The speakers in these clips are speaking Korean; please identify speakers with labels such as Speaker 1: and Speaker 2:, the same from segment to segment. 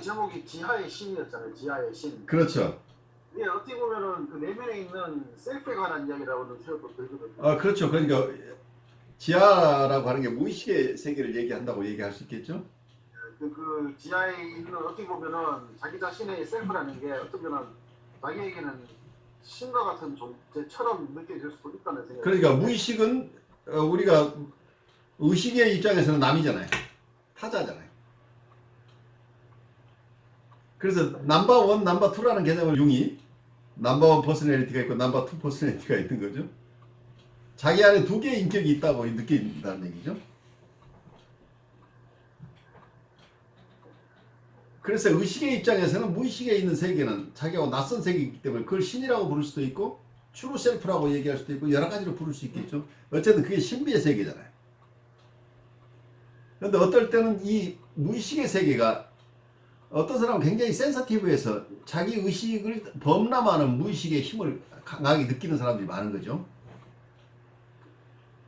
Speaker 1: 제목이 지하의 신이었잖아요. 지하의 신.
Speaker 2: 그렇죠.
Speaker 1: 이게 어떻게 보면은 그 내면에 있는 셀프에 관한 이야기라고는 생각도 들거든요.
Speaker 2: 그렇죠. 그러니까 지하라고 하는 게 무의식의 세계를 얘기한다고 얘기할 수 있겠죠.
Speaker 1: 그 지하에 있는 어떻게 보면은 자기 자신의 셀프라는 게 어떻게 보면 자기에게는 신과 같은 존재처럼 느껴질 수도 있다는 생각이.
Speaker 2: 그러니까 무의식은 우리가 의식의 입장에서는 남이잖아요. 타자잖아요. 그래서 넘버 원, 넘버 투라는 개념을 융이 넘버 원 퍼스널리티가 있고 넘버 투 퍼스널리티가 있는 거죠. 자기 안에 두 개의 인격이 있다고 느낀다는 얘기죠. 그래서 의식의 입장에서는 무의식에 있는 세계는 자기하고 낯선 세계이기 때문에 그걸 신이라고 부를 수도 있고 트루 셀프라고 얘기할 수도 있고 여러 가지로 부를 수 있겠죠. 어쨌든 그게 신비의 세계잖아요. 그런데 어떨 때는 이 무의식의 세계가 어떤 사람은 굉장히 센서티브해서 자기 의식을 범람하는 무의식의 힘을 강하게 느끼는 사람들이 많은 거죠.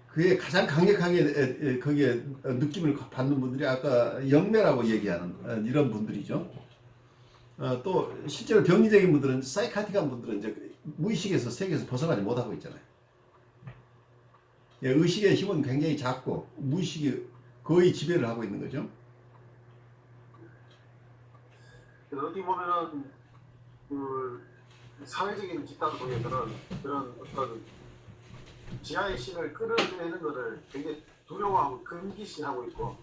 Speaker 2: 그게 가장 강력하게 거기에 느낌을 받는 분들이 아까 영매라고 얘기하는 이런 분들이죠. 또 실제로 병리적인 분들은 사이카틱한 분들은 이제 무의식에서 세계에서 벗어나지 못하고 있잖아요. 의식의 힘은 굉장히 작고 무의식이 거의 지배를 하고 있는 거죠.
Speaker 1: 어떻게 보면은 그 사회적인 집단 속에서는 그런 어떤 지하의 신을 끌어내는 것을 굉장히 두려워하고 금기시하고 있고,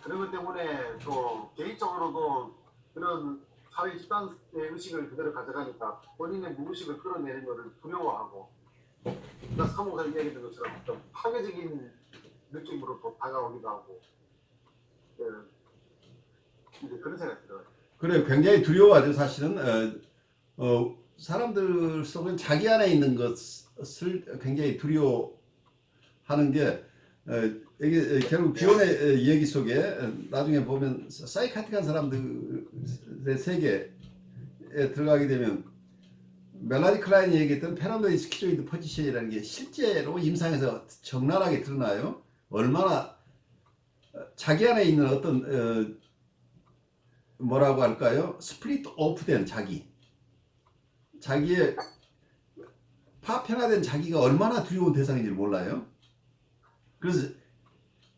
Speaker 1: 그런 것 때문에 또 개인적으로도 그런 사회 집단의 의식을 그대로 가져가니까 본인의 무의식을 끌어내는 것을 두려워하고, 그러니까 사무가 이야기했던 것처럼 좀 파괴적인 느낌으로 또 다가오기도 하고, 이제 그런 생각이 들어요.
Speaker 2: 그래, 굉장히 두려워하죠. 사실은 사람들 속은 자기 안에 있는 것을 굉장히 두려워하는 게 이게 결국 비혼의 얘기 속에 나중에 보면 사이카틱한 사람들의 세계에 들어가게 되면 멜라니 클라인이 얘기했던 패러노이드 스키조이드 포지션이라는 게 실제로 임상에서 적나라하게 드러나요. 얼마나 자기 안에 있는 어떤 뭐라고 할까요? 스플릿 오프된 자기의 파편화된 자기가 얼마나 두려운 대상인지 몰라요. 그래서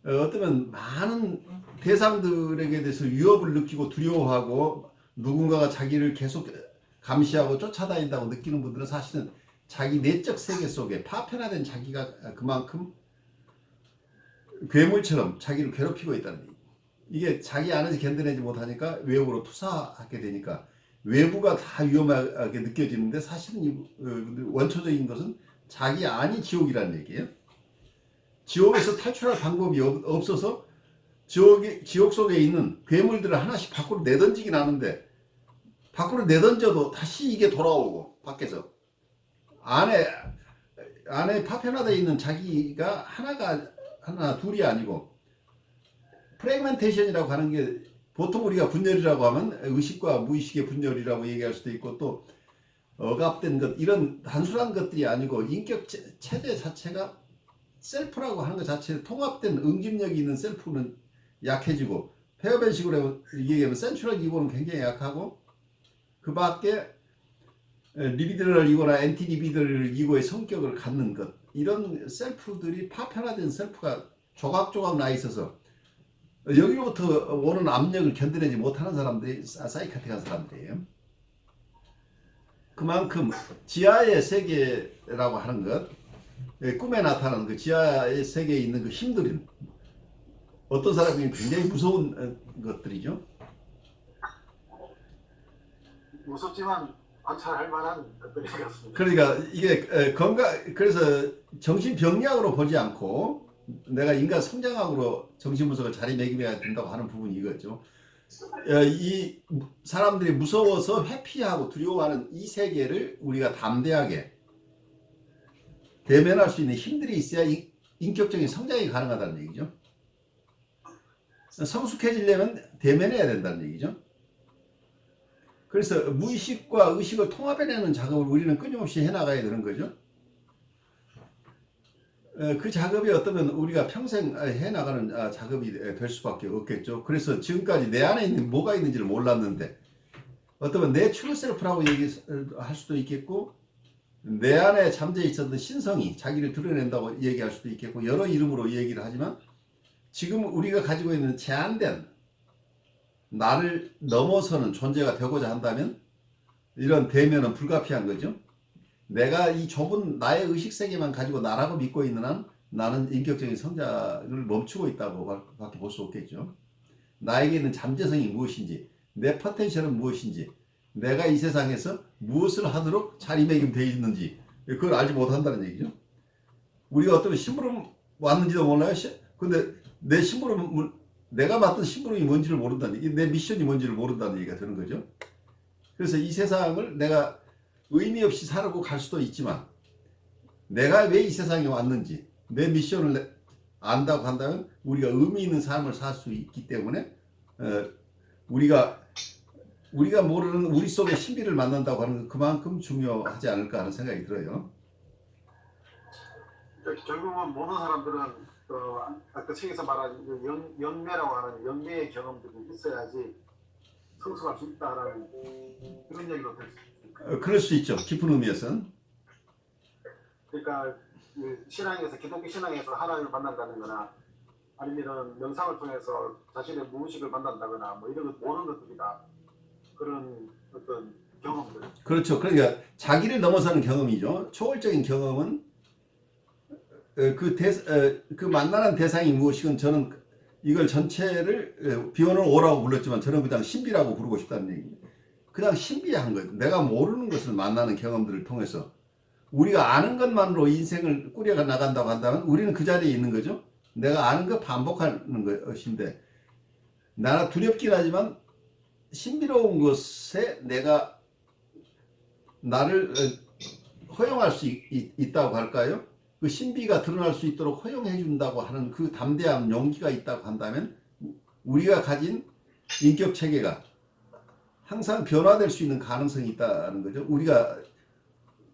Speaker 2: 어쩌면 많은 대상들에게 대해서 위협을 느끼고 두려워하고 누군가가 자기를 계속 감시하고 쫓아다닌다고 느끼는 분들은 사실은 자기 내적 세계 속에 파편화된 자기가 그만큼 괴물처럼 자기를 괴롭히고 있다는 얘기예요. 이게 자기 안에서 견뎌내지 못하니까 외부로 투사하게 되니까 외부가 다 위험하게 느껴지는데 사실은 원초적인 것은 자기 안이 지옥이라는 얘기예요. 지옥에서 탈출할 방법이 없어서 지옥 속에 있는 괴물들을 하나씩 밖으로 내던지긴 하는데 밖으로 내던져도 다시 이게 돌아오고 밖에서 안에 파편화되어 있는 자기가 하나 둘이 아니고 프래그멘테이션이라고 하는 게 보통 우리가 분열이라고 하면 의식과 무의식의 분열이라고 얘기할 수도 있고 또 억압된 것 이런 단순한 것들이 아니고 인격 체제 자체가 셀프라고 하는 것 자체에 통합된 응집력이 있는 셀프는 약해지고 페어벤식으로 얘기하면 센츄럴 이고는 굉장히 약하고 그 밖에 리비드럴 이고나 엔티 리비드럴 이고의 성격을 갖는 것 이런 셀프들이 파편화된 셀프가 조각조각 나 있어서 여기로부터 오는 압력을 견뎌내지 못하는 사람들이 사이카틱한 사람들이에요. 그만큼 지하의 세계라고 하는 것 꿈에 나타나는 그 지하의 세계에 있는 그 힘들은 어떤 사람이 굉장히 무서운 것들이죠.
Speaker 1: 무섭지만 관찰할 만한 것들이 같습니다.
Speaker 2: 그러니까 이게 그래서 정신병리학으로 보지 않고 내가 인간 성장학으로 정신분석을 자리매김해야 된다고 하는 부분이 이거죠. 이 사람들이 무서워서 회피하고 두려워하는 이 세계를 우리가 담대하게 대면할 수 있는 힘들이 있어야 인격적인 성장이 가능하다는 얘기죠. 성숙해지려면 대면해야 된다는 얘기죠. 그래서 무의식과 의식을 통합해내는 작업을 우리는 끊임없이 해나가야 되는 거죠. 그 작업이 어떠면 우리가 평생 해나가는 작업이 될 수밖에 없겠죠. 그래서 지금까지 내 안에 있는 뭐가 있는지를 몰랐는데 어떠면 내 트루 셀프라고 얘기할 수도 있겠고 내 안에 잠재 있었던 신성이 자기를 드러낸다고 얘기할 수도 있겠고 여러 이름으로 얘기를 하지만 지금 우리가 가지고 있는 제한된 나를 넘어서는 존재가 되고자 한다면 이런 대면은 불가피한 거죠. 내가 이 좁은 나의 의식세계만 가지고 나라고 믿고 있는 한 나는 인격적인 성장을 멈추고 있다고 밖에 볼 수 없겠죠. 나에게 있는 잠재성이 무엇인지 내 포텐셜은 무엇인지 내가 이 세상에서 무엇을 하도록 자리매김되어 있는지 그걸 알지 못한다는 얘기죠. 우리가 어떤 심부름 왔는지도 몰라요. 근데 내 심부름 내가 맡은 심부름이 뭔지를 모른다는 얘기, 내 미션이 뭔지를 모른다는 얘기가 되는 거죠. 그래서 이 세상을 내가 의미 없이 살고 갈 수도 있지만 내가 왜 이 세상에 왔는지 내 미션을 안다고 한다면 우리가 의미 있는 삶을 살 수 있기 때문에 우리가 모르는 우리 속의 신비를 만난다고 하는 건 그만큼 중요하지 않을까 하는 생각이 들어요.
Speaker 1: 결국은 모든 사람들은 아까 책에서 말한 영매라고 하는 영매의 경험들이 있어야지 성숙할 수 있다라는 그런 얘기도 될 수 있습니다.
Speaker 2: 그럴 수 있죠. 깊은 의미에서는.
Speaker 1: 그러니까 신앙에서 기독교 신앙에서 하나님을 만난다는 거나 아니면 명상을 통해서 자신의 무의식을 만난다거나 뭐 이런 것 모르는 것들이다. 그런 어떤 경험들.
Speaker 2: 그렇죠. 그러니까 자기를 넘어서는 경험이죠. 초월적인 경험은 그 만나는 대상이 무엇이건 저는 이걸 전체를 비오는 오라고 불렀지만 저는 그냥 신비라고 부르고 싶다는 얘기입니다. 그냥 신비한 거예요. 내가 모르는 것을 만나는 경험들을 통해서 우리가 아는 것만으로 인생을 꾸려 나간다고 한다면 우리는 그 자리에 있는 거죠. 내가 아는 것 반복하는 것인데 나는 두렵긴 하지만 신비로운 것에 내가 나를 허용할 수 있다고 할까요? 그 신비가 드러날 수 있도록 허용해 준다고 하는 그 담대한 용기가 있다고 한다면 우리가 가진 인격 체계가 항상 변화될 수 있는 가능성이 있다는 거죠.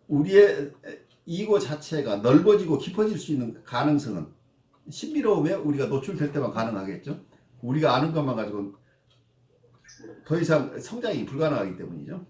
Speaker 2: 우리의 이고 자체가 넓어지고 깊어질 수 있는 가능성은 신비로움에 우리가 노출될 때만 가능하겠죠. 우리가 아는 것만 가지고 더 이상 성장이 불가능하기 때문이죠.